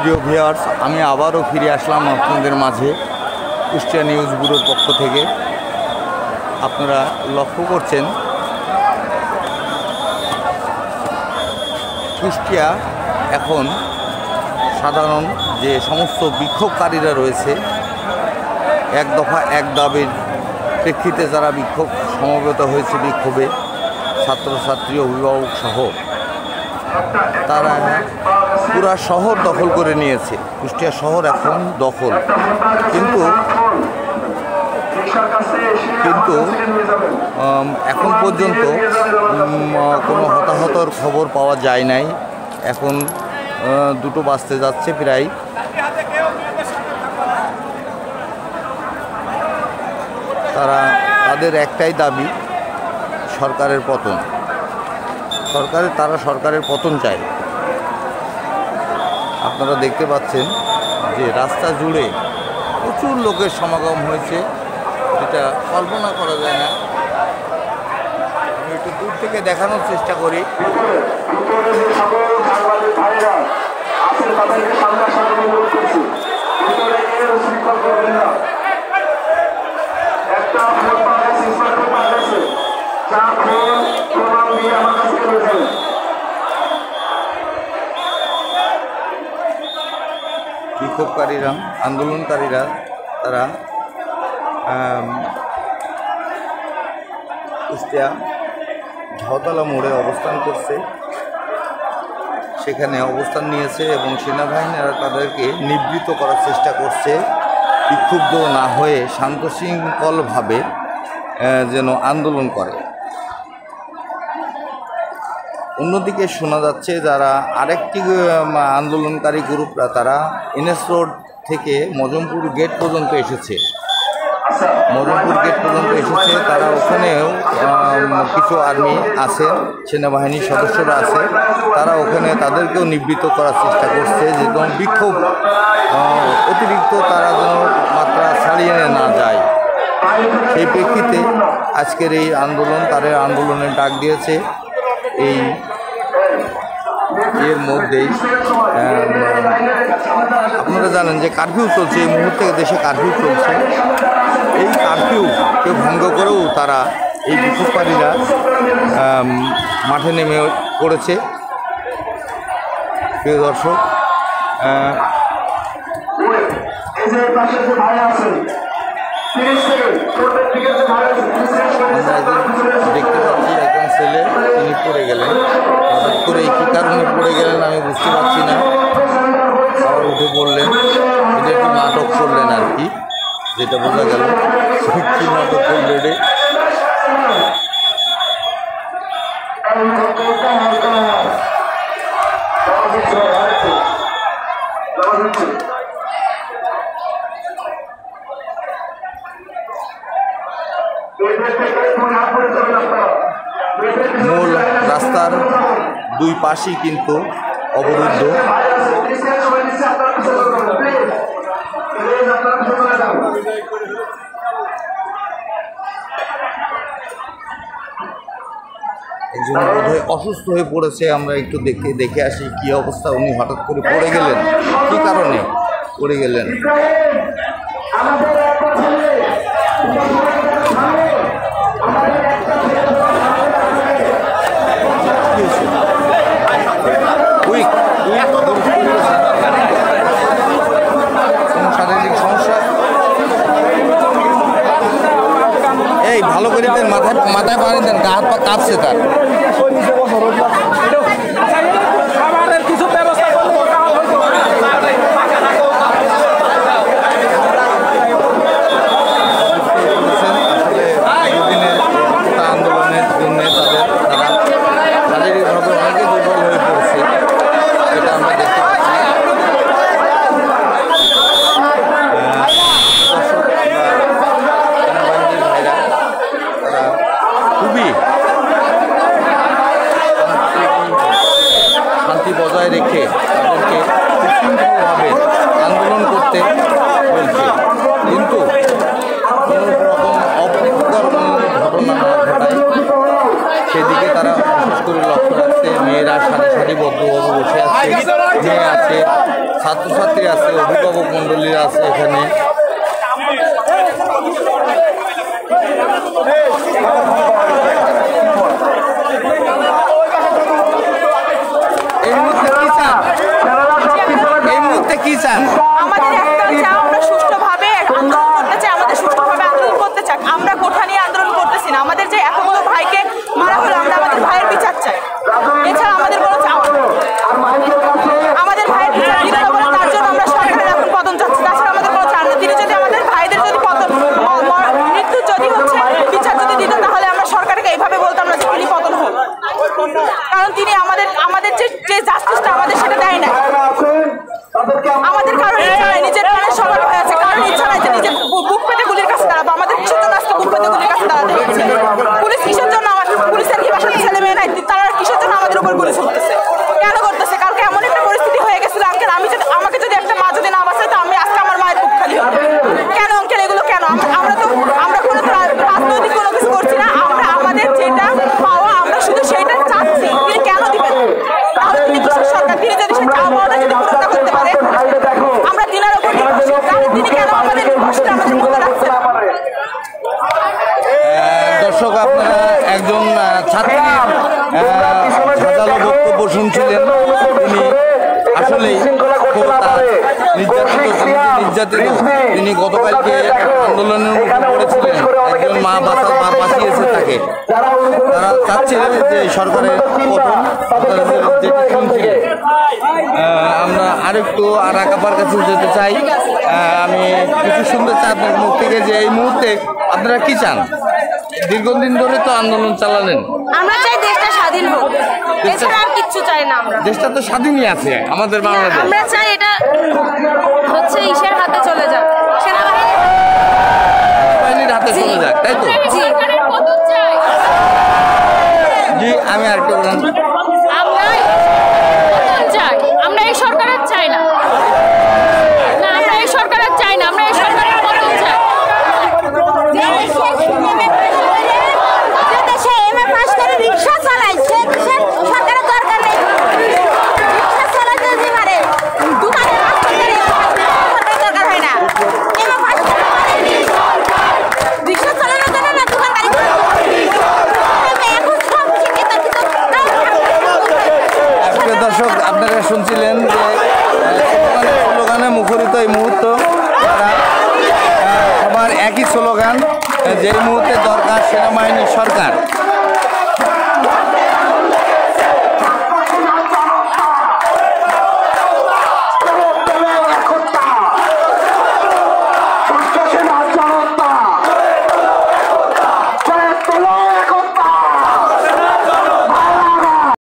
প্রিয় ভিউয়ার্স, আমি আবারও ফিরে আসলাম আপনাদের মাঝে কুষ্টিয়া নিউজ ব্যুরোর পক্ষ থেকে। আপনারা লক্ষ্য করছেন কুষ্টিয়া এখন সাধারণ যে সমস্ত বিক্ষোভকারীরা রয়েছে, এক দফা এক দাবির প্রেক্ষিতে যারা বিক্ষোভ সমবেত হয়েছে, বিক্ষোভে ছাত্রছাত্রী অভিভাবক সহ তারা পুরা শহর দখল করে নিয়েছে। কুষ্টিয়া শহর এখন দখল, কিন্তু এখন পর্যন্ত কোনো হতাহতর খবর পাওয়া যায় নাই। এখন 2টো বাজতে যাচ্ছে প্রায়। তাদের একটাই দাবি, সরকারের পতন। তারা সরকারের পতন চায়। আপনারা দেখতে পাচ্ছেন যে রাস্তা জুড়ে প্রচুর লোকের সমাগম হয়েছে, যেটা কল্পনা করা যায় না। আমি একটু দূর থেকে দেখানোর চেষ্টা করি। বিক্ষোভকারীরা, আন্দোলনকারীরা তারা কুষ্টিয়া ঝাউতলা মোড়ে অবস্থান করছে, সেখানে অবস্থান নিয়েছে এবং সেনাবাহিনীরা তাদেরকে নিবৃত্ত করার চেষ্টা করছে, বিক্ষুব্ধ না হয়ে শান্তশৃঙ্খলভাবে যেন আন্দোলন করে। অন্যদিকে শোনা যাচ্ছে যারা আরেকটি আন্দোলনকারী গ্রুপরা তারা এনএস রোড থেকে মজমপুর গেট পর্যন্ত এসেছে। তারা ওখানেও কিছু আর্মি আছে, সেনাবাহিনীর সদস্যরা আছে, তারা ওখানে তাদেরকেও নিবৃত্ত করার চেষ্টা করছে, যে যেন বিক্ষোভ অতিরিক্ত তারা যেন মাত্রা ছাড়িয়ে না যায়। সেই প্রেক্ষিতে আজকের এই আন্দোলন, তাদের আন্দোলনের ডাক দিয়েছে। এর মধ্যেই আপনারা জানেন যে কারফিউ চলছে, এই মুহূর্তে দেশে কারফিউ চলছে। এই কারফিউকে ভঙ্গ করেও তারা, এই বিক্ষোভকারীরা মাঠে নেমে পড়েছে। প্রিয় দর্শক, দেখতে পাচ্ছি একজন ছেলে, তিনি পড়ে গেলেন। হঠাৎ করে কী কারণে পড়ে গেলেন আমি বুঝতে পারছি না। আবার উঠে পড়লেন, এটা একটু নাটক করলেন আর কি, যেটা বোঝা গেল। কী নাটক করলেন রে? মূল রাস্তার দুই পাশেই কিন্তু অবরুদ্ধ। একজন বোধহয় অসুস্থ হয়ে পড়েছে, আমরা একটু দেখে আসি কি অবস্থা। উনি হঠাৎ করে পড়ে গেলেন, কী কারণে পড়ে গেলেন? শারীরিক সমস্যা? এই ভালো করে দেন, মাথায় পানি দেন, হাত পা কাঁপছে তার। আন্দোলনের জন্য তারা শারীরিকভাবে অনেকে দুর্বল হয়ে পড়েছে, এটা আমরা দেখতে পাচ্ছি। সেনাবাহিনীর ভাইরা তারা খুবই শান্তি বজায় রেখে তাদেরকে সুশৃঙ্খলভাবে আন্দোলন করতে বলছে, কিন্তু কোনো রকম অপ্রীতিকর ঘটনা না ঘটায় সেদিকে তারা বিশেষ করে লক্ষ্য রাখছে। মেয়েরা সারি সারিবদ্ধভাবে বসে আছে, মেয়ে আছে, ছাত্রছাত্রী আছে, অভিভাবক মণ্ডলীরা আছে এখানে। এই মুহূর্তে কি চান? এই মুহূর্তে কি চান? আমাদের একটা চাই, আমরা সুষ্ঠুভাবে আন্দোলন করতে চাই, আমাদের সুষ্ঠুভাবে আন্দোলন করতে চাই। আমরা কোঠা নিয়ে আন্দোলন করতেছি না। আমাদের যে এতগুলো ভাইকে মারা হলো, আমরা আমাদের ভাইয়ের বিচার চাই। এছাড়া আমাদের কোনো চাওয়া নেই। আমাদের ভাইয়ের বিচার দিতে না বলে তার জন্য আমরা সরকারের এখন পতন চাচ্ছি। তাছাড়া আমাদের কোনো চান নেই। তিনি যদি আমাদের ভাইদের যদি মৃত্যু যদি হচ্ছে বিচার যদি দিত, তাহলে আমরা সরকারকে এইভাবে বলতাম না যে তিনি পতন হোক। কারণ তিনি আমাদের যে জাস্টিসটা আমাদের সেটা দেয় না। আমাদের কারণ ইচ্ছা নাই, নিজের প্রাণের সবার হয়ে আছে, কারণ ইচ্ছা নাই যে নিজের বুক পেতে গুলির কাছে দাঁড়াবো। আমাদের কিসের জন্য আজকে বুক পেতে গুলির কাছে দাঁড়াতে হচ্ছে? পুলিশ কিসের জন্য, পুলিশের কি বাসাতে ছেলে মেয়ে নাই? তারা কিসের জন্য আমাদের উপর গুলি ছুটতেছে? কেন করতেছে? কালকে এমন একটা পরিস্থিতি হয়ে গেছিল আঙ্কেল, আমাকে যদি একটা মা যদি না বাঁচায়, তো আমি আজকে আমার মায়ের বুক খালি হবে। কেন আঙ্কেল এগুলো কেন? আমরা কোনো রাজনৈতিক কোনো কিছু করছি না। আমরা আমাদের যেটা পাওয়া আমরা শুধু সেইটা চাচ্ছি। তিনি কেন দিবেন? তাহলে তিনি কিসের সরকার? তিনি যদি সেই চাওয়া পাওয়াটা যদি পূরণ করতে পারে, আমরা দিনের উপর নির্ভরশীল, তাহলে তিনি কেন আমাদের নির্ভরশীল আমাদের মনে রাখছেন? দর্শক, আপনারা একজন ছাত্রীর ঝাঁঝালো বক্তব্য শুনছিলেন। তিনি আসলেই নির্যাতিত। তিনি গতকালকে আন্দোলনের মুখে পড়েছিলেন। একজন মা বাঁচিয়েছে তাকে। তারা চাচ্ছিলেন যে সরকারের পতন। যেটি শুনছিলেন, আমরা আরেকটু আরাকাপার কাছে যেতে চাই। আমি কিছু শুনতে চাই আপনার মুখ থেকে যে এই মুহূর্তে আপনারা কি চান? দীর্ঘদিন ধরে তো আন্দোলন চালালেন। আমরা চাই দেশটা স্বাধীন হোক, এছাড়া আর কিচ্ছু চাই না। আমরা দেশটা তো স্বাধীনই আছে আমাদের বাংলাদেশ। আমরা চাই এটা হচ্ছে ইসের হাতে চলে যাক, সেনাবাহিনীর হাতে চলে যাক, তাই তো? জি, আমি আরেকটু বললাম, আমরা এই সরকারের চাই না। আমরা এই সরকারের চাই না, আমরা এই সরকারের পতন চাই। রিক্সা চালাই, সরকারের দরকার নেই। রিক্সা চালাতে যেতে পারে, দোকানে দরকার হয় না। রিক্সা চালানোর জন্য না দোকানদারি। দর্শক, আপনারা শুনছিলেন যে স্লোগানে মুখরিত এই মুহূর্ত। সবার একই স্লোগান, যে মুহূর্তে দরকার সেনাবাহিনীর সরকার।